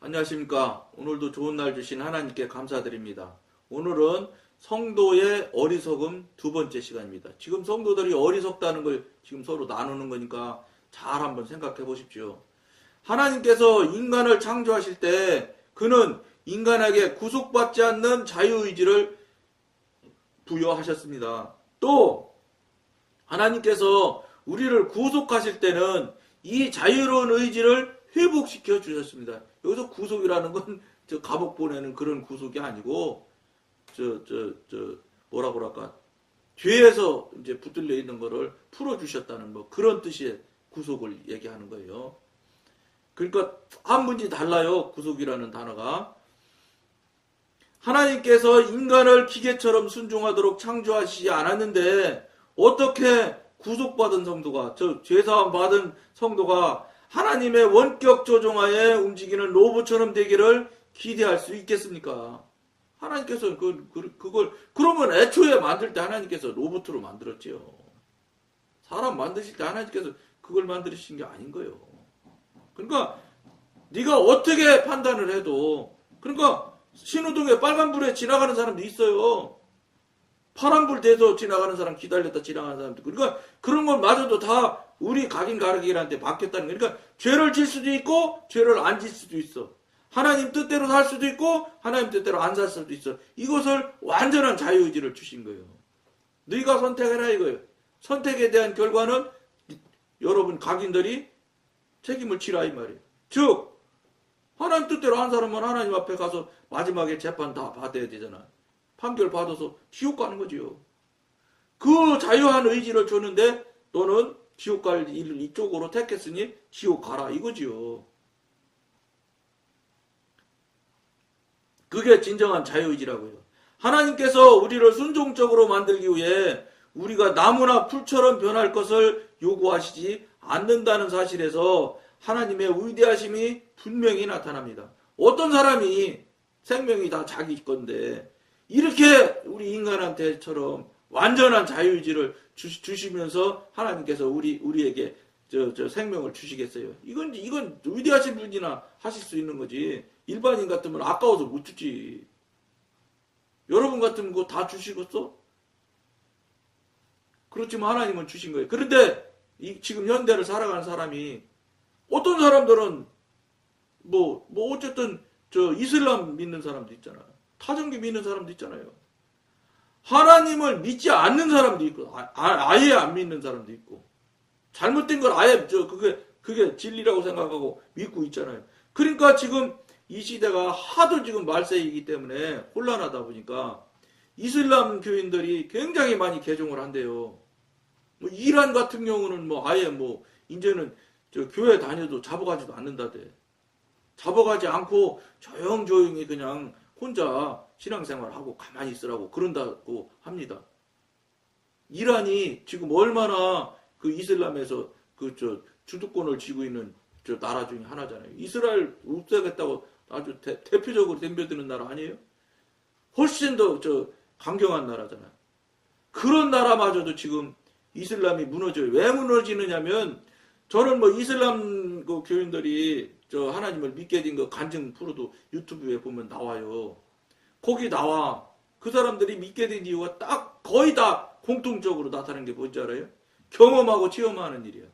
안녕하십니까. 오늘도 좋은 날 주신 하나님께 감사드립니다. 오늘은 성도의 어리석음 두 번째 시간입니다. 지금 성도들이 어리석다는 걸 지금 서로 나누는 거니까 잘 한번 생각해 보십시오. 하나님께서 인간을 창조하실 때 그는 인간에게 구속받지 않는 자유의지를 부여하셨습니다. 또 하나님께서 우리를 구속하실 때는 이 자유로운 의지를 회복시켜 주셨습니다. 여기서 구속이라는 건 감옥 보내는 그런 구속이 아니고 뭐라 그럴까, 죄에서 이제 붙들려 있는 거를 풀어 주셨다는 뭐 그런 뜻의 구속을 얘기하는 거예요. 그러니까 한문이 달라요. 구속이라는 단어가. 하나님께서 인간을 기계처럼 순종하도록 창조하시지 않았는데 어떻게 구속받은 성도가, 죄사함 받은 성도가 하나님의 원격 조종하에 움직이는 로봇처럼 되기를 기대할 수 있겠습니까? 하나님께서 그러면 애초에 만들 때 하나님께서 로봇으로 만들었지요. 사람 만드실 때 하나님께서 그걸 만드신 게 아닌 거예요. 그러니까 네가 어떻게 판단을 해도, 그러니까 신호등에 빨간불에 지나가는 사람도 있어요. 파란불 돼서 지나가는 사람, 기다렸다 지나가는 사람도. 그러니까 그런 건 마저도 다 우리 각인 가르기한테 맡겼다는 거예요. 그러니까 죄를 질 수도 있고 죄를 안 질 수도 있어. 하나님 뜻대로 살 수도 있고 하나님 뜻대로 안 살 수도 있어. 이것을 완전한 자유의지를 주신 거예요. 너희가 선택해라 이거예요. 선택에 대한 결과는 여러분 각인들이 책임을 지라 이 말이에요. 즉 하나님 뜻대로 한 사람은 하나님 앞에 가서 마지막에 재판 다 받아야 되잖아. 판결 받아서 지옥 가는 거지요. 그 자유한 의지를 줬는데 너는 지옥 갈 일을 이쪽으로 택했으니 지옥 가라 이거지요. 그게 진정한 자유의지라고요. 하나님께서 우리를 순종적으로 만들기 위해 우리가 나무나 풀처럼 변할 것을 요구하시지 않는다는 사실에서 하나님의 위대하심이 분명히 나타납니다. 어떤 사람이 생명이 다 자기 건데 이렇게 우리 인간한테처럼 완전한 자유의지를 주시면서 하나님께서 우리에게 생명을 주시겠어요? 이건 위대하신 분이나 하실 수 있는 거지. 일반인 같으면 아까워서 못 주지. 여러분 같으면 그거 다 주시겠어? 그렇지만 하나님은 주신 거예요. 그런데 지금 현대를 살아가는 사람이, 어떤 사람들은 어쨌든 이슬람 믿는 사람도 있잖아. 타종교 믿는 사람도 있잖아요. 하나님을 믿지 않는 사람도 있고, 아예 안 믿는 사람도 있고, 잘못된 걸 아예 그게 진리라고 생각하고 믿고 있잖아요. 그러니까 지금 이 시대가 하도 지금 말세이기 때문에 혼란하다 보니까 이슬람 교인들이 굉장히 많이 개종을 한대요. 이란 같은 경우는 아예 이제는 교회 다녀도 잡아가지도 않는다대. 잡아가지 않고 조용조용히 그냥 혼자 신앙생활하고 가만히 있으라고 그런다고 합니다. 이란이 지금 얼마나 그 이슬람에서 주도권을 쥐고 있는 나라 중에 하나잖아요. 이스라엘 없애겠다고 아주 대표적으로 덤벼드는 나라 아니에요? 훨씬 더 강경한 나라잖아요. 그런 나라마저도 지금 이슬람이 무너져요. 왜 무너지느냐면, 저는 이슬람 교인들이 하나님을 믿게 된 거 간증 프로도 유튜브에 보면 나와요. 거기 나와. 그 사람들이 믿게 된 이유가 딱 거의 다 공통적으로 나타나는 게 뭔지 알아요? 경험하고 체험하는 일이야.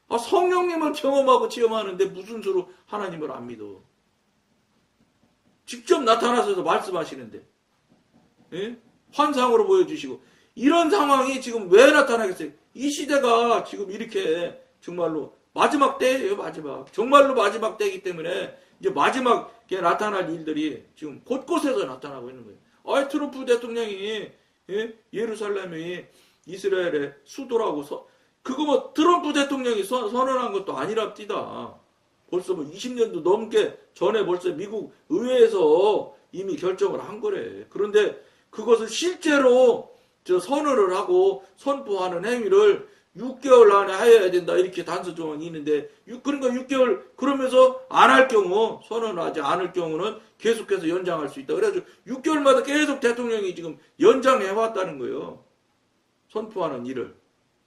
성령님은 경험하고 체험하는데 무슨 수로 하나님을 안 믿어? 직접 나타나셔서 말씀하시는데, 예? 환상으로 보여주시고. 이런 상황이 지금 왜 나타나겠어요? 이 시대가 지금 이렇게 정말로 마지막 때예요. 마지막. 정말로 마지막 때이기 때문에 이제 마지막에 나타날 일들이 지금 곳곳에서 나타나고 있는 거예요. 트럼프 대통령이, 예루살렘이 이스라엘의 수도라고 그거 트럼프 대통령이 선언한 것도 아니랍디다. 벌써 20년도 넘게 전에 벌써 미국 의회에서 이미 결정을 한 거래. 그런데 그것을 실제로 선언을 하고 선포하는 행위를 6개월 안에 해야 된다, 이렇게 단서 조항이 있는데, 그러니까 6개월 그러면서 안 할 경우, 선언하지 않을 경우는 계속해서 연장할 수 있다. 그래가지고 6개월마다 계속 대통령이 지금 연장해 왔다는 거예요. 선포하는 일을.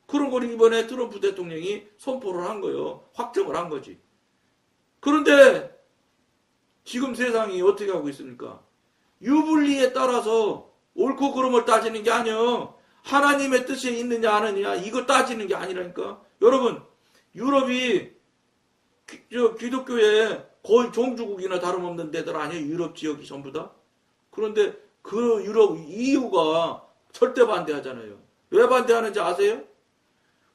그런 걸 이번에 트럼프 대통령이 선포를 한 거예요. 확정을 한 거지. 그런데 지금 세상이 어떻게 하고 있습니까? 유불리에 따라서 옳고 그름을 따지는 게 아니요. 하나님의 뜻에 있느냐 안 있느냐 이거 따지는 게 아니라니까. 여러분 유럽이 기독교에 거의 종주국이나 다름없는 데들 아니에요. 유럽 지역이 전부 다. 그런데 그 유럽 EU가 절대 반대하잖아요. 왜 반대하는지 아세요?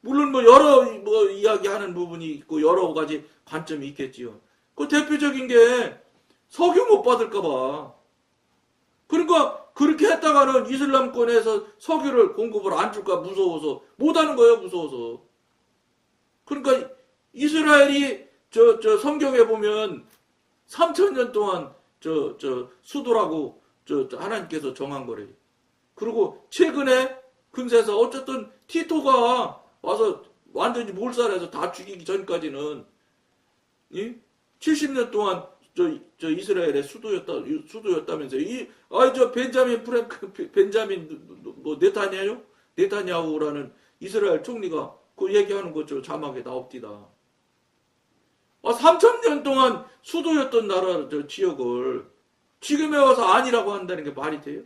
물론 뭐 여러 이야기하는 부분이 있고 여러 가지 관점이 있겠지요. 그 대표적인 게 석유 못 받을까봐. 그러니까 그렇게 했다가는 이슬람권에서 석유를 공급을 안 줄까 무서워서 못하는 거예요. 무서워서. 그러니까 이스라엘이 성경에 보면 3,000년 동안 수도라고 하나님께서 정한 거래요. 그리고 최근에 근세서 어쨌든 티토가 와서 완전히 몰살해서 다 죽이기 전까지는 70년 동안 이스라엘의 수도였다면서요. 벤자민 네타냐후라는 이스라엘 총리가 그 얘기하는 것처럼 자막에 나옵니다. 3,000년 동안 수도였던 나라 지역을 지금에 와서 아니라고 한다는 게 말이 돼요?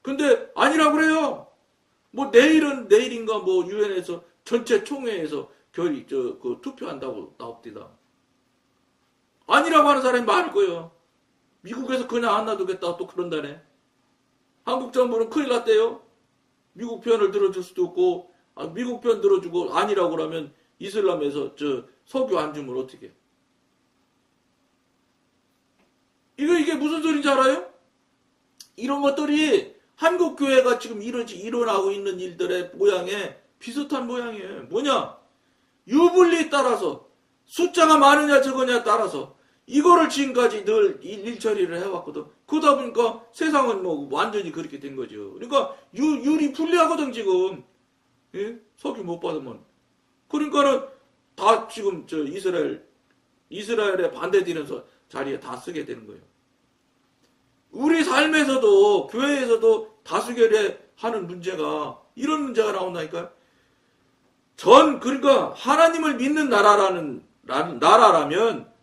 근데 아니라고 그래요. 뭐 내일인가 뭐 유엔에서 전체 총회에서 투표한다고 나옵니다. 아니라고 하는 사람이 많을 거예요. 미국에서 그냥 안 놔두겠다 또 그런다네. 한국 정부는 큰일 났대요. 미국 편을 들어줄 수도 없고 미국 편 들어주고 아니라고 그러면 이슬람에서 석유 안 주면 어떻게? 이게 무슨 소리인지 알아요? 이런 것들이 한국 교회가 지금 일어나고 있는 일들의 모양에 비슷한 모양이에요. 뭐냐? 유불리에 따라서 숫자가 많으냐 적으냐에 따라서 이거를 지금까지 늘 일처리를 해왔거든. 그러다 보니까 세상은 뭐 완전히 그렇게 된 거죠. 그러니까 율이 불리하거든 지금. 예? 석유 못 받으면. 그러니까는 다 지금 이스라엘에 반대되는 자리에 다 쓰게 되는 거예요. 우리 삶에서도 교회에서도 다수결에 하는 문제가 이런 문제가 나온다니까요. 그러니까 하나님을 믿는 나라라면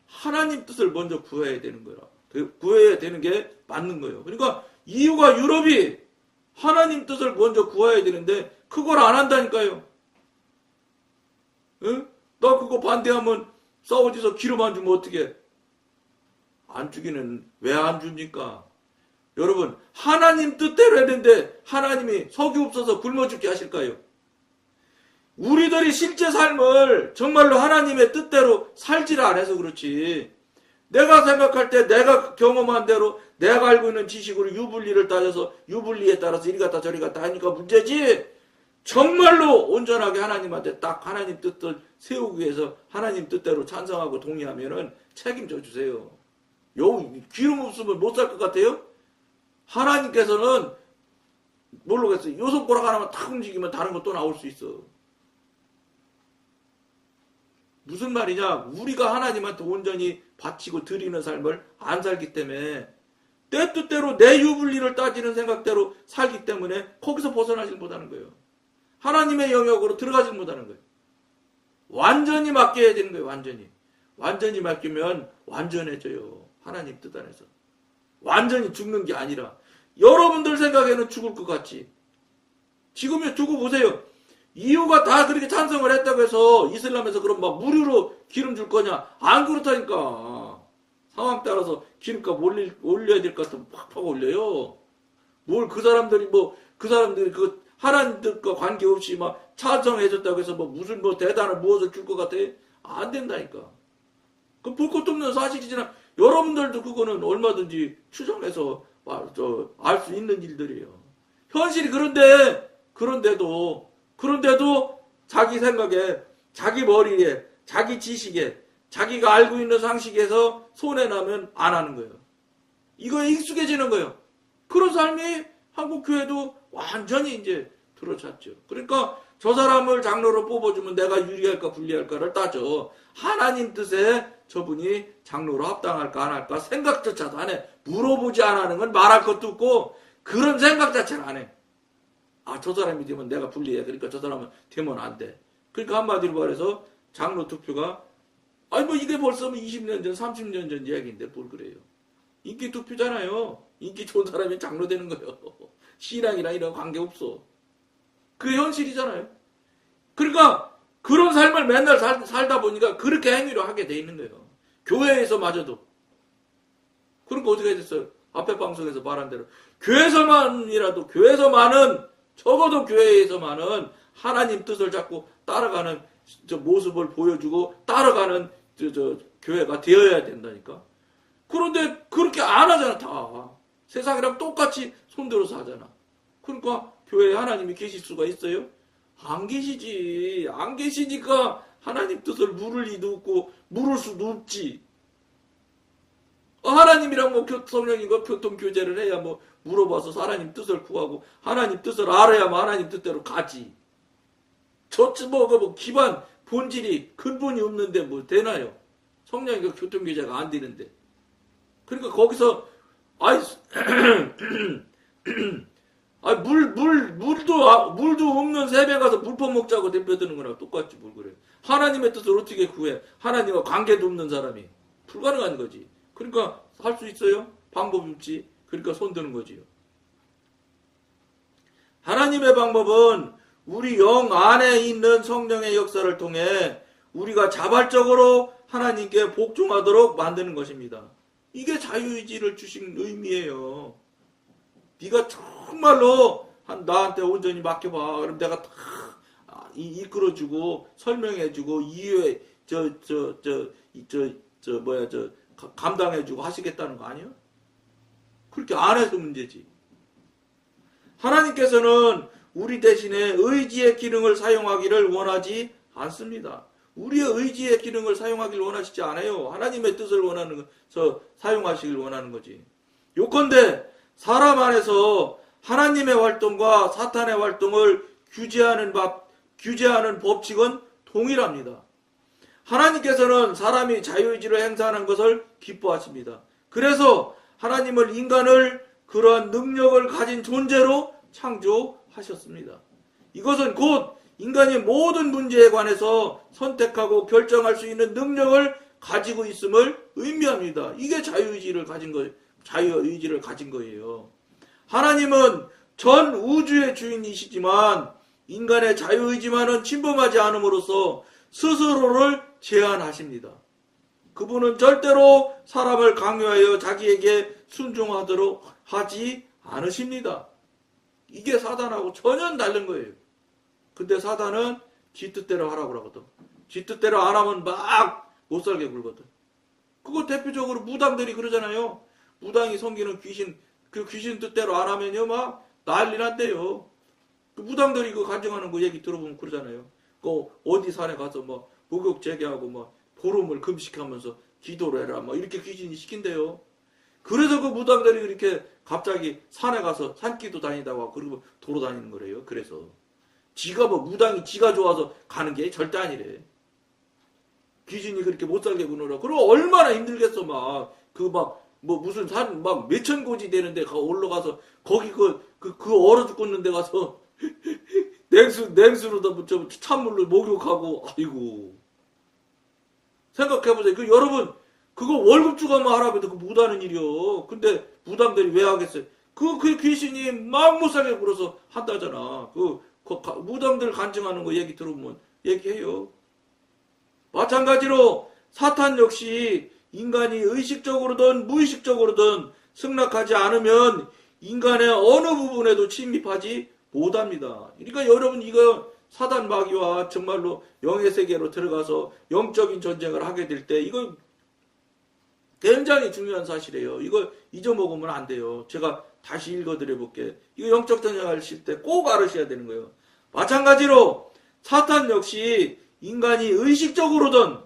하나님 뜻을 먼저 구해야 되는 거라. 구해야 되는 게 맞는 거예요. 그러니까 EU가 유럽이 하나님 뜻을 먼저 구해야 되는데 그걸 안 한다니까요. 응? 나 그거 반대하면 사우디에서 기름 안 주면 어떻게? 안 주기는 왜 안 줍니까? 여러분 하나님 뜻대로 했는데 하나님이 석유 없어서 굶어 죽게 하실까요? 우리들이 실제 삶을 정말로 하나님의 뜻대로 살지를 안 해서 그렇지. 내가 생각할 때 내가 경험한 대로 내가 알고 있는 지식으로 유불리를 따져서 유불리에 따라서 이리 갔다 저리 갔다 하니까 문제지. 정말로 온전하게 하나님한테 딱 하나님 뜻을 세우기 위해서 하나님 뜻대로 찬성하고 동의하면은 책임져 주세요. 기름 없으면 못 살 것 같아요? 하나님께서는 모르겠어요. 요 손가락 하나만 탁 움직이면 다른 거 또 나올 수 있어. 무슨 말이냐? 우리가 하나님한테 온전히 바치고 드리는 삶을 안 살기 때문에 내 뜻대로 내 유불리를 따지는 생각대로 살기 때문에 거기서 벗어나질 못하는 거예요. 하나님의 영역으로 들어가질 못하는 거예요. 완전히 맡겨야 되는 거예요. 완전히 맡기면 완전해져요. 하나님 뜻 안에서. 완전히 죽는 게 아니라 여러분들 생각에는 죽을 것 같지. 지금요 두고 보세요. 이유가 다 그렇게 찬성을 했다고 해서 이슬람에서 그럼 막 무료로 기름 줄 거냐? 안 그렇다니까. 상황 따라서 기름값 올려야 될 것 같으면 팍팍 올려요. 뭘 그 사람들이 그 하나님들과 관계없이 막 찬성해줬다고 해서 무슨 대단한 무엇을 줄 것 같아? 안 된다니까. 그 볼 것도 없는 사실이지만 여러분들도 그거는 얼마든지 추정해서 알 수 있는 일들이에요. 현실이 그런데도 자기 생각에, 자기 머리에, 자기 지식에, 자기가 알고 있는 상식에서 손해나면 안 하는 거예요. 이거에 익숙해지는 거예요. 그런 삶이 한국 교회도 완전히 이제 들어찼죠. 그러니까 저 사람을 장로로 뽑아주면 내가 유리할까 불리할까를 따져. 하나님 뜻에 저분이 장로로 합당할까 안 할까 생각조차도 안 해. 물어보지 않는 건 말할 것도 없고 그런 생각 자체를 안 해. 저 사람이 되면 내가 불리해. 그러니까 저 사람은 되면 안 돼. 그러니까 한마디로 말해서 장로 투표가 아니 뭐 이게 벌써 20년 전, 30년 전 이야기인데 뭘 그래요. 인기 투표잖아요. 인기 좋은 사람이 장로 되는 거예요. 신앙이랑 이런 관계 없어. 그게 현실이잖아요. 그러니까 그런 삶을 맨날 살다 보니까 그렇게 행위로 하게 돼 있는 거예요. 교회에서마저도. 그러니까 어떻게 됐어요? 앞에 방송에서 말한 대로 교회에서만이라도 교회에서만은 적어도 교회에서만은 하나님 뜻을 잡고 따라가는 저 모습을 보여주고 따라가는 저 교회가 되어야 된다니까. 그런데 그렇게 안 하잖아 다. 세상이랑 똑같이 손들어서 하잖아. 그러니까 교회에 하나님이 계실 수가 있어요? 안 계시지. 안 계시니까 하나님 뜻을 물을 리도 없고 물을 수도 없지. 하나님이랑 뭐 성령님과 교통교제를 해야 뭐 물어봐서 하나님 뜻을 구하고 하나님 뜻을 알아야만 하나님 뜻대로 가지. 뭐 기반 본질이 근본이 없는데 뭐 되나요? 성령님과 교통교제가 안 되는데. 그러니까 거기서 물도 없는 새벽 가서 물 퍼먹자고 덤벼드는 거랑 똑같지 뭘 그래. 하나님의 뜻을 어떻게 구해? 하나님과 관계도 없는 사람이. 불가능한 거지. 그러니까 할 수 있어요? 방법이 없지. 그러니까 손드는 거지요. 하나님의 방법은 우리 영 안에 있는 성령의 역사를 통해 우리가 자발적으로 하나님께 복종하도록 만드는 것입니다. 이게 자유의지를 주신 의미예요. 네가 정말로 나한테 온전히 맡겨봐. 그럼 내가 다 이끌어주고 설명해주고 이해 감당해주고 하시겠다는 거 아니야? 그렇게 안 해서 문제지. 하나님께서는 우리 대신에 의지의 기능을 사용하기를 원하지 않습니다. 우리의 의지의 기능을 사용하기를 원하시지 않아요. 하나님의 뜻을 원하면서 사용하시길 원하는 거지. 요컨대 사람 안에서 하나님의 활동과 사탄의 활동을 규제하는 법칙은 동일합니다. 하나님께서는 사람이 자유의지를 행사하는 것을 기뻐하십니다. 그래서 하나님은 인간을 그러한 능력을 가진 존재로 창조하셨습니다. 이것은 곧 인간이 모든 문제에 관해서 선택하고 결정할 수 있는 능력을 가지고 있음을 의미합니다. 이게 자유의지를 가진 거예요. 하나님은 전 우주의 주인이시지만 인간의 자유의지만은 침범하지 않음으로써 스스로를 제한하십니다. 그분은 절대로 사람을 강요하여 자기에게 순종하도록 하지 않으십니다. 이게 사단하고 전혀 다른 거예요. 근데 사단은 지 뜻대로 하라고 그러거든. 지 뜻대로 안 하면 막 못 살게 굴거든. 그거 대표적으로 무당들이 그러잖아요. 무당이 섬기는 귀신, 그 귀신 뜻대로 안 하면요 막 난리 난대요. 그 무당들이 그 간증하는 거 얘기 들어보면 그러잖아요. 그 어디 산에 가서 막 목욕 재개하고 막 보름을 금식하면서 기도를 해라 막 이렇게 귀신이 시킨대요. 그래서 그 무당들이 그렇게 갑자기 산에 가서 산기도 다니다가 그리고 도로 다니는 거래요. 그래서 지가 뭐 무당이 지가 좋아서 가는 게 절대 아니래. 귀신이 그렇게 못 살게 구느라. 그리고 얼마나 힘들겠어 막 그 막 뭐 무슨 산 막 몇천 고지 되는데 올라가서 거기 그 얼어 죽겠는 데 가서 냉수로다 찬물로 목욕하고 아이고 생각해보세요. 그 여러분 그거 월급 주고만 하라고 해도 그 못하는 일이요. 근데 무당들이 왜 하겠어요? 그 귀신이 막 못 살게 굴어서 한다잖아. 무당들 간증하는 거 얘기 들어보면 얘기해요. 마찬가지로 사탄 역시 인간이 의식적으로든 무의식적으로든 승낙하지 않으면 인간의 어느 부분에도 침입하지 못합니다. 그러니까 여러분 이거 사단 마귀와 정말로 영의 세계로 들어가서 영적인 전쟁을 하게 될 때 이거 굉장히 중요한 사실이에요. 이거 잊어먹으면 안 돼요. 제가 다시 읽어드려 볼게요. 이거 영적 전쟁하실 때 꼭 알으셔야 되는 거예요. 마찬가지로 사탄 역시 인간이 의식적으로든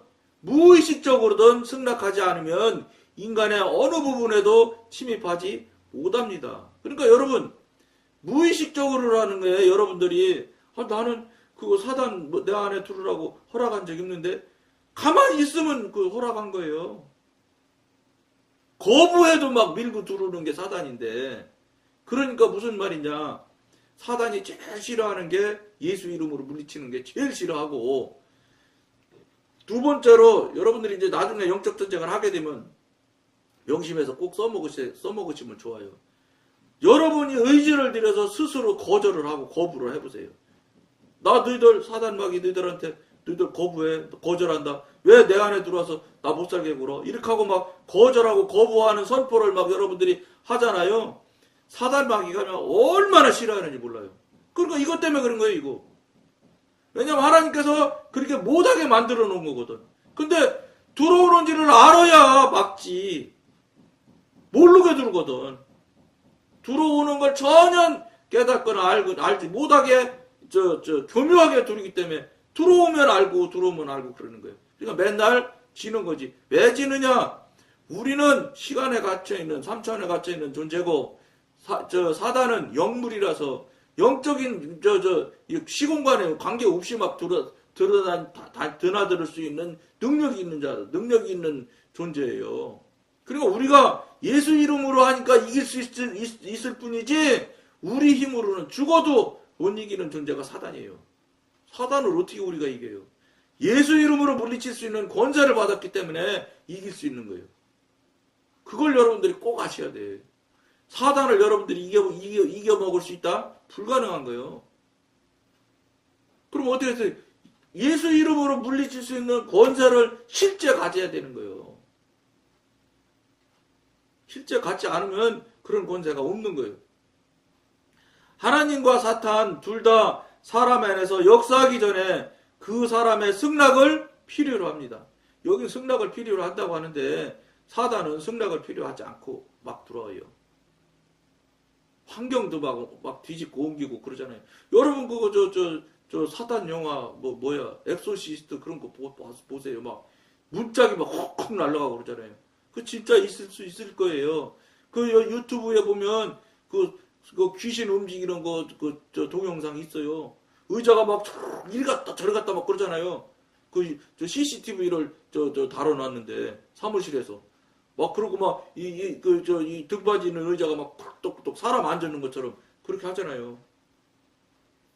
무의식적으로든 승낙하지 않으면 인간의 어느 부분에도 침입하지 못합니다. 그러니까 여러분 무의식적으로라는 거예요. 여러분들이 나는 그거 사단 내 안에 들으라고 허락한 적이 없는데 가만히 있으면 그 허락한 거예요. 거부해도 막 밀고 들어오는 게 사단인데 그러니까 무슨 말이냐 사단이 제일 싫어하는 게 예수 이름으로 물리치는 게 제일 싫어하고 두 번째로 여러분들이 이제 나중에 영적 전쟁을 하게 되면 명심해서 꼭 써먹으시면 좋아요. 여러분이 의지를 들여서 스스로 거절을 하고 거부를 해보세요. 나 너희들 사단마귀 너희들 거부해 거절한다. 왜 내 안에 들어와서 나 못 살게 굴어? 이렇게 하고 막 거절하고 거부하는 선포를 막 여러분들이 하잖아요. 사단마귀가 얼마나 싫어하는지 몰라요. 그러니까 이것 때문에 그런 거예요, 이거. 왜냐면 하나님께서 그렇게 못하게 만들어 놓은 거거든. 근데 들어오는지를 알아야 막지. 모르게 들거든. 들어오는 걸 전혀 깨닫거나 알지 못하게 교묘하게 들이기 때문에 들어오면 알고 그러는 거예요. 그러니까 맨날 지는 거지. 왜 지느냐? 우리는 시간에 갇혀있는, 삼천에 갇혀있는 존재고, 사단은 영물이라서, 영적인, 시공간에 관계없이 막 드나들 수 있는 능력이 있는 존재예요. 그리고 우리가 예수 이름으로 하니까 이길 수 있을 뿐이지, 우리 힘으로는 죽어도 못 이기는 존재가 사단이에요. 사단을 어떻게 우리가 이겨요? 예수 이름으로 물리칠 수 있는 권세를 받았기 때문에 이길 수 있는 거예요. 그걸 여러분들이 꼭 아셔야 돼. 사단을 여러분들이 이겨먹을 수 있다? 불가능한 거예요. 그럼 어떻게 해서 예수 이름으로 물리칠 수 있는 권세를 실제 가져야 되는 거예요. 실제 갖지 않으면 그런 권세가 없는 거예요. 하나님과 사탄 둘 다 사람 안에서 역사하기 전에 그 사람의 승락을 필요로 합니다. 여기 승락을 필요로 한다고 하는데 사단은 승락을 필요하지 않고 막 들어와요. 환경도 막 뒤집고 옮기고 그러잖아요. 여러분 그거 사단 영화 엑소시스트 그런 거 보세요. 막 문짝이 막 헉헉 날아가고 그러잖아요. 그 진짜 있을 수 있을 거예요. 그 유튜브에 보면 그 귀신 움직이는 동영상 있어요. 의자가 막 이리 갔다 저리 갔다 막 그러잖아요. CCTV를 다뤄놨는데 사무실에서 막 그러고 막 이 등받이 있는 의자가 막 톡톡톡 사람 앉는 것처럼 그렇게 하잖아요.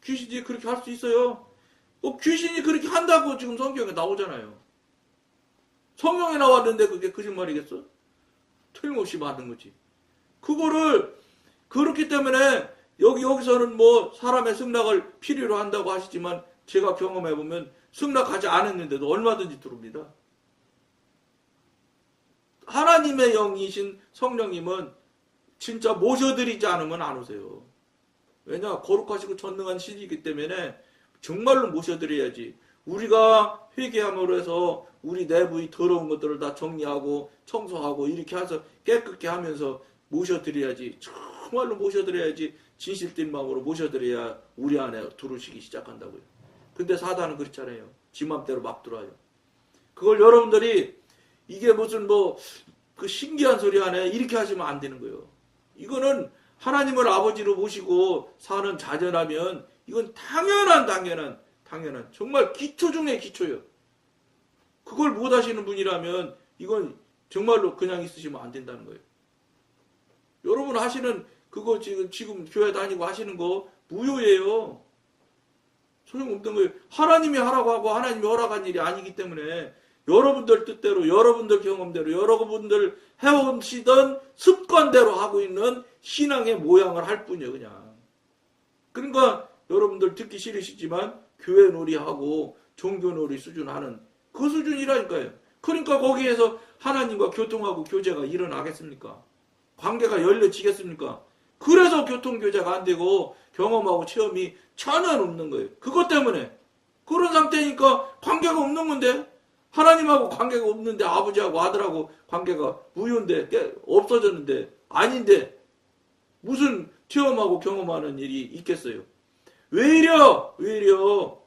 귀신이 그렇게 할 수 있어요. 귀신이 그렇게 한다고 지금 성경에 나오잖아요. 성경에 나왔는데 그게 거짓말이겠어? 틀림없이 맞는 거지. 그거를 그렇기 때문에 여기서는 사람의 승락을 필요로 한다고 하시지만 제가 경험해보면 승락하지 않았는데도 얼마든지 들어옵니다. 하나님의 영이신 성령님은 진짜 모셔드리지 않으면 안 오세요. 왜냐? 거룩하시고 전능한 신이기 때문에 정말로 모셔드려야지. 우리가 회개함으로 해서 우리 내부의 더러운 것들을 다 정리하고 청소하고 이렇게 해서 깨끗게 하면서 모셔드려야지. 정말로 모셔드려야지. 진실된 마음으로 모셔드려야 우리 안에 들어오시기 시작한다고요. 근데 사단은 그렇잖아요. 지 맘대로 막 들어와요. 그걸 여러분들이 이게 무슨 그 신기한 소리 하네 이렇게 하시면 안 되는 거예요. 이거는 하나님을 아버지로 모시고 사는 자녀라면 이건 당연한 정말 기초 중에 기초예요. 그걸 못 하시는 분이라면 이건 정말로 그냥 있으시면 안 된다는 거예요. 여러분 하시는 그거 지금 교회 다니고 하시는 거 무효예요. 소용없는 거예요. 하나님이 하라고 하고 하나님이 허락한 일이 아니기 때문에 여러분들 뜻대로 여러분들 경험대로 여러분들 해오시던 습관대로 하고 있는 신앙의 모양을 할 뿐이에요. 그냥. 그러니까 여러분들 듣기 싫으시지만 교회 놀이하고 종교 놀이 수준 하는 그 수준이라니까요. 그러니까 거기에서 하나님과 교통하고 교제가 일어나겠습니까? 관계가 열려지겠습니까? 그래서 교통교제가 안 되고 경험하고 체험이 전혀 없는 거예요. 그것 때문에. 그런 상태니까 관계가 없는 건데 하나님하고 관계가 없는데 아버지하고 아들하고 관계가 무효인데 없어졌는데 아닌데 무슨 체험하고 경험하는 일이 있겠어요. 왜 이려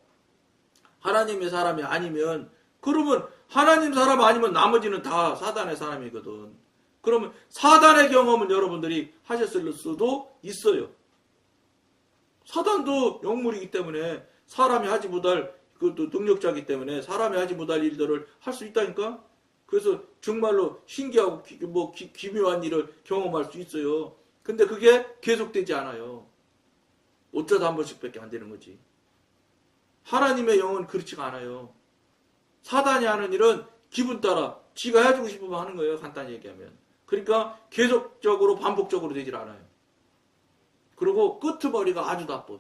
하나님의 사람이 아니면 그러면 하나님 사람 아니면 나머지는 다 사단의 사람이거든. 그러면 사단의 경험은 여러분들이 하셨을 수도 있어요. 사단도 영물이기 때문에 사람이 하지 못할 그것도 능력자이기 때문에 사람이 하지 못할 일들을 할 수 있다니까. 그래서 정말로 신기하고 기묘한 일을 경험할 수 있어요. 근데 그게 계속되지 않아요. 어쩌다 한 번씩밖에 안 되는 거지. 하나님의 영은 그렇지가 않아요. 사단이 하는 일은 기분 따라 지가 해주고 싶으면 하는 거예요. 간단히 얘기하면. 그러니까 계속적으로 반복적으로 되질 않아요. 그리고 끄트머리가 아주 나빠.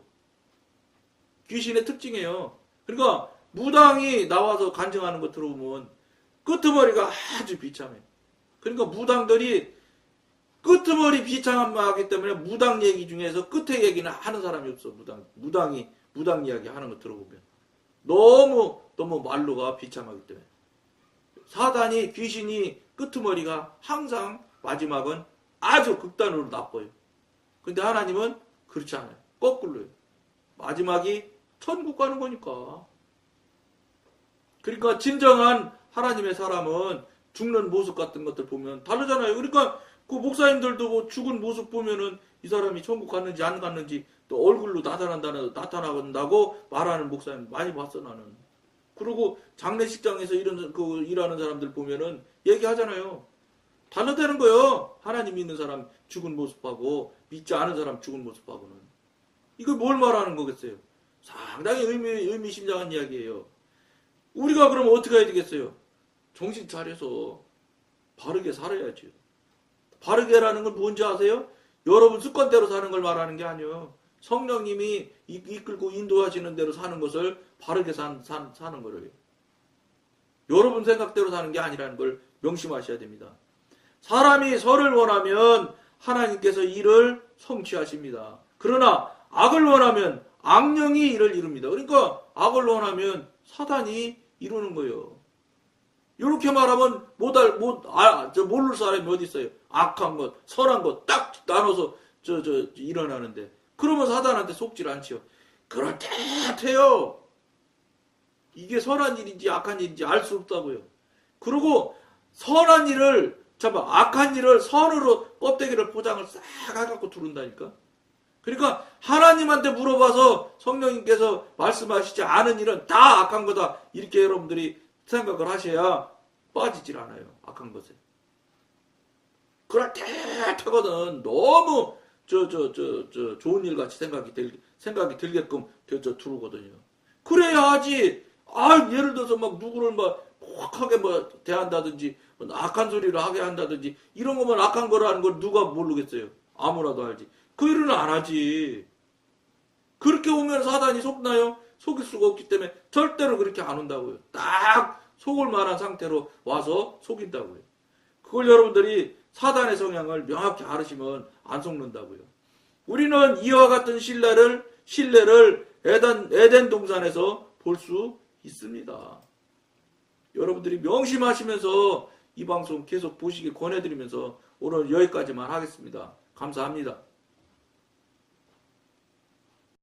귀신의 특징이에요. 그러니까 무당이 나와서 간증하는 거 들어보면 끄트머리가 아주 비참해. 그러니까 무당들이 끄트머리 비참하기 때문에 무당 얘기 중에서 끝에 얘기는 하는 사람이 없어. 무당 이야기 하는 거 들어보면. 너무 말로가 비참하기 때문에. 사단이, 귀신이 끄트머리가 항상 마지막은 아주 극단으로 나빠요. 근데 하나님은 그렇지 않아요. 거꾸로요. 마지막이 천국 가는 거니까. 그러니까 진정한 하나님의 사람은 죽는 모습 같은 것들 보면 다르잖아요. 그러니까 그 목사님들도 뭐 죽은 모습 보면은 이 사람이 천국 갔는지 안 갔는지 또 얼굴로 나타난다고 말하는 목사님 많이 봤어, 나는. 그리고 장례식장에서 일하는 사람들 보면은 얘기하잖아요. 다르다는 거예요. 하나님 믿는 사람 죽은 모습하고 믿지 않은 사람 죽은 모습하고는. 이거 뭘 말하는 거겠어요? 상당히 의미심장한 이야기예요. 우리가 그럼 어떻게 해야 되겠어요? 정신 차려서 바르게 살아야죠. 바르게라는 건 뭔지 아세요? 여러분 습관대로 사는 걸 말하는 게 아니에요. 성령님이 이끌고 인도하시는 대로 사는 것을 바르게 사는 거예요. 여러분 생각대로 사는 게 아니라는 걸 명심하셔야 됩니다. 사람이 선을 원하면 하나님께서 이를 성취하십니다. 그러나 악을 원하면 악령이 이를 이룹니다. 그러니까 악을 원하면 사단이 이루는 거예요. 이렇게 말하면 모를 사람이 어디 있어요? 악한 것, 선한 것 딱 나눠서 일어나는데 그러면 사단한테 속질 않지요. 그럴 때 같아요. 이게 선한 일인지 악한 일인지 알 수 없다고요. 그리고 악한 일을 선으로 껍데기를 포장을 싹 해갖고 두른다니까. 그러니까 하나님한테 물어봐서 성령님께서 말씀하시지 않은 일은 다 악한 거다. 이렇게 여러분들이 생각을 하셔야 빠지질 않아요. 악한 것에. 그럴 때 하거든. 너무 좋은 일 같이 생각이 들게끔 두르거든요. 그래야 하지. 예를 들어서 막 누구를 혹하게 대한다든지 악한 소리를 하게 한다든지 이런 거면 악한 거라는 걸 누가 모르겠어요. 아무나도 알지. 그 일은 안 하지. 그렇게 오면 사단이 속나요? 속일 수가 없기 때문에 절대로 그렇게 안 온다고요. 딱 속을 만한 상태로 와서 속인다고요. 그걸 여러분들이 사단의 성향을 명확히 알으시면 안 속는다고요. 우리는 이와 같은 신뢰를 에덴 동산에서 볼 수 있습니다. 여러분들이 명심하시면서 이 방송 계속 보시길 권해드리면서 오늘 여기까지만 하겠습니다. 감사합니다.